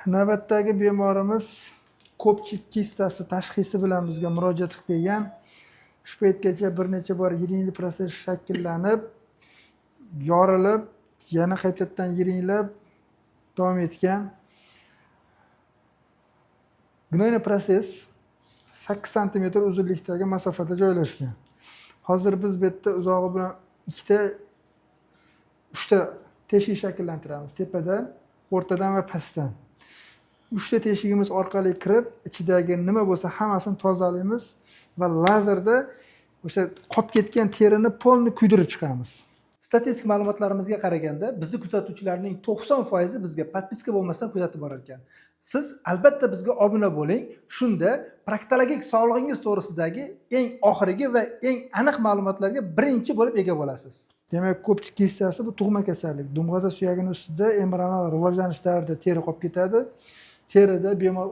Navbatdagi bemorimiz ko'pchik kistasi tashxisi bilan bizga murojaat qilib kelgan. Shu paytgacha bir necha bor yiringli proses shakllanib, yorilib, yana qaytadan yiringlab davom etgan. Gnoyniy proses 8 sm uzunlikdagi masofada joylashgan. Hozir biz bu yerda uzog'i bilan 3ta teshik shakllantiramiz. Tepadan, o'rtadan va pastdan. 3ta teshigimiz orqali kirib, ichidagi nima bo'lsa hammasini tozalaymiz va lazerda o'sha qolib ketgan terini polni kuydirib chiqamiz. Statistik ma'lumotlarimizga qaraganda, bizni kuzatuvchilarning 90% bizga podpiska bo'lmasdan kuzatib borar ekan. Siz albatta bizga obuna bo'ling. Shunda proktologik sog'lig'ingiz to'g'risidagi eng oxirgi va eng aniq ma'lumotlarga birinchi bo'lib ega bo'lasiz. Demak, ko'pchik kistasi bu tug'ma kasallik. Dumg'aza suyagini ustida embrional rivojlanish davrida teri qolib ketadi. Terida bemor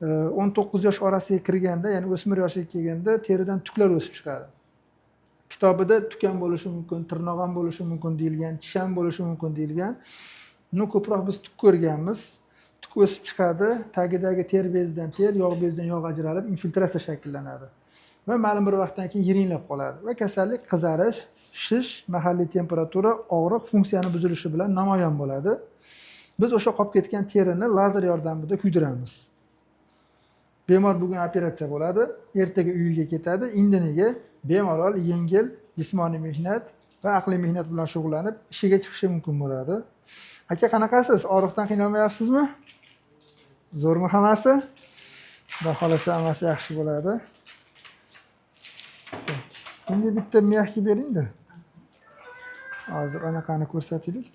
16-19 yosh orasiga kirganda, ya'ni o'smir yoshiga kelganda teridan tuklar o'sib chiqadi. Kitobida tukan bo'lishi mumkin, tirnoq ham bo'lishi mumkin deyilgan, tish ham bo'lishi mumkin deyilgan. Buni ko'proq biz tuk ko'rganmiz. Tuk o'sib chiqadi, tagidagi ter bezidan ter, yog' bezidan yog' ajralib, infiltratsiya shakllanadi. Va ma'lum bir vaqtdan keyin yiringlab qoladi. Va kasallik qizarish, shish, mahalliy temperatura, og'riq, funksiyani buzilishi bilan namoyon bo'ladi. Biz o'sha qolib ketgan terini lazer yordamida kuydiramiz. Bemor bugun operatsiya bo'ladi, ertaga uyiga ketadi. Indiniga bemalol yengil jismoniy mehnat va aqliy mehnat bilan shug'ullanib, ishiga chiqishi mumkin bo'ladi. Aka, qanaqasiz? Og'riqdan qiynalmayapsizmi? Zo'rmi hammasi? Xudo xolasa hammasi yaxshi bo'ladi. Endi bitta miyahki bering-da. Hozir anaqani ko'rsataylik.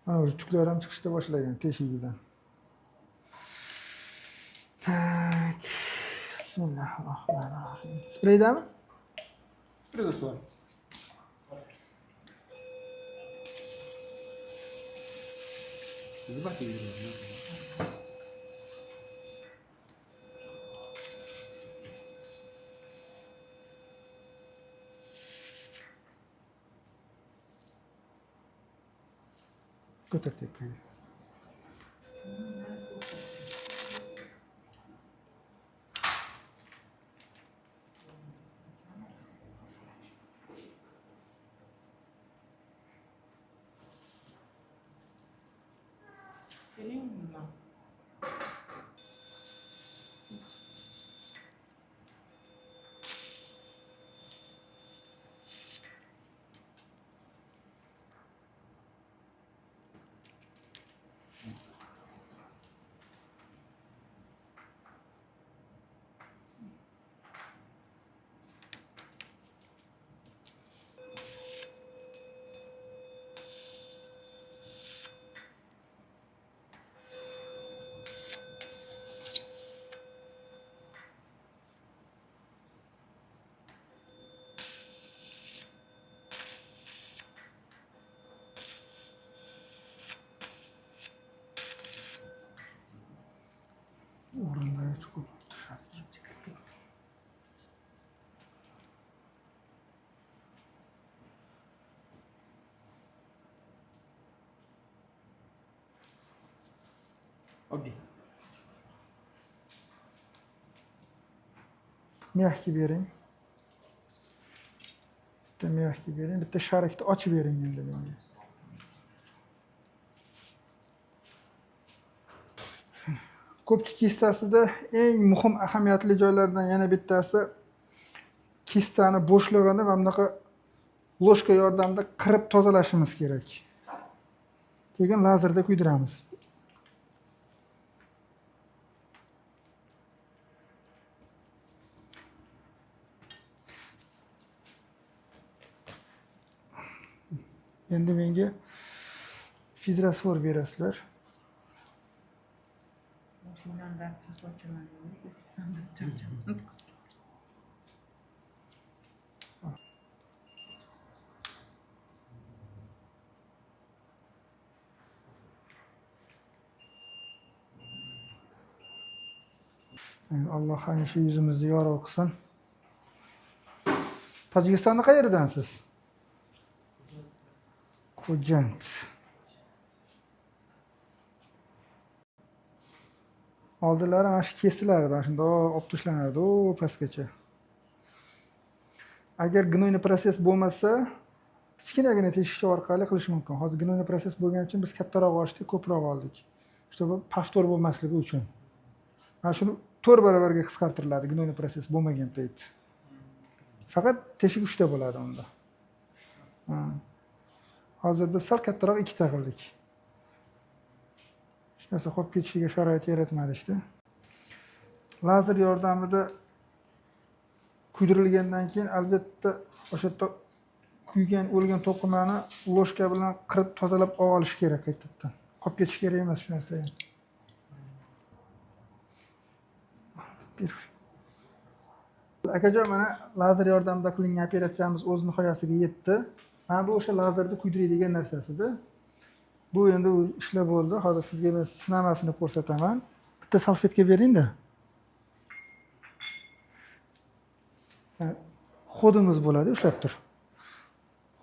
Mana o'sha tuklar ham chiqishda boshlagan teshigidan. Tak. Bismillahirrohmanirrohim. Spreydami? Spreyda suv. Siz bakayım. Ko'tar tepaga. O'rinlarga chiqib tushadi. Okey. Miyahki bering. Bitta miyahki bering, bitta sharikni ochib bering endi menga. Ko'pchik kistasida eng muhim ahamiyatli joylardan yana bittasi kistani bo'shlig'ini va bunaqa loshka yordamida qirib tozalashimiz kerak. Keyin lazerda kuydiramiz. Endi menga fizrasfor berasizlar. Shundan da tasavvurchiman. Alloh hamisha yuzimizni yorug' qilsin. Tojikistonda qayerdansiz? Xo'jand. Oldinlari mana shu kesilardi, mana shundoq olib tashlanardi u pastgacha. Agar gnoyniy proses bo'lmasa, kichkinagina teshikcha orqali qilish mumkin. Hozir gnoyniy proses bo'lgani uchun biz kattaroq ochdik, ko'proq oldik. Чтобы повтор bo'lmasligi uchun. Mana shuni 4 barobarga qisqartiriladi gnoyniy proses bo'lmagan payt. Faqat teshik 3 ta bo'ladi unda. Hozir biz sal kattaroq 2 ta qildik. Hech narsa qolib ketishiga sharoit yaratmadi işte. Lazer yordamida kuydirilgandan keyin albatta o'sha yerda kuygan, o'lgan to'qimani loshka bilan qirib tozalab olish kerak qaytadan. Qolib ketish kerak emas shu narsa ham. Akajon, mana lazer yordamida qilingan operatsiyamiz o'z nihoyasiga yetdi. Mana bu o'sha lazerni kuydiradigan narsasida. Bu endi ishlab bo'ldi. Hozir sizga men sinamasini ko'rsataman. Bitta salfetka bering-da. Xodimiz bo'ladi, ushlab tur.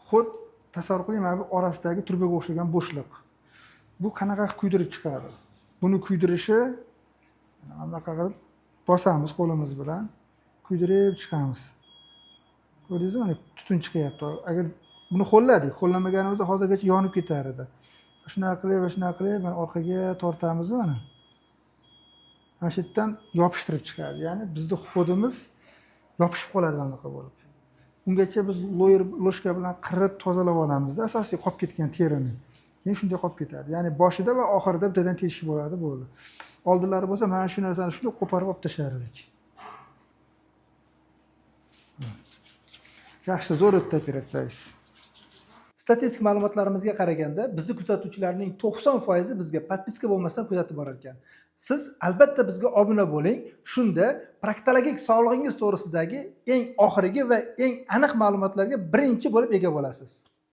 Xod tasavvur qiling, mana bu orasidagi turbaga o'xshagan bo'shliq. Bu qanaqa kuydirib chiqadi? Buni kuydirishi anaqa qilib bosamiz qo'limiz bilan, kuydirib chiqamiz. Ko'rdingizmi? Mana tutun chiqyapti. Agar buni qo'lladik, qo'llamaganimizda hozirgacha yonib ketar edi. Shunaqa qilib, mana orqaga tortamiz mana. Mana shu yerdan yopishtirib chiqadi. Ya'ni bizning xodimiz yopishib qoladi anaqa bo'lib. Ungacha biz loshka bilan qirib tozalab olamiz-da, asosiy qolib ketgan terini. Keyin shunday qolib ketadi. Ya'ni boshida va oxirida bittadan teshik bo'ladi, bo'ldi. Oldinlari bo'lsa mana shu narsani shunday qo'parib olib tashlar edik. Yaxshi, zo'r o'tdi operatsiyangiz. Statistik ma'lumotlarimizga qaraganda, bizni kuzatuvchilarning 90% bizga podpiska bo'lmasdan kuzatib borar ekan. Siz albatta bizga obuna bo'ling. Shunda proktologik sog'lig'ingiz to'g'risidagi eng oxirgi va eng aniq ma'lumotlarga birinchi bo'lib ega bo'lasiz.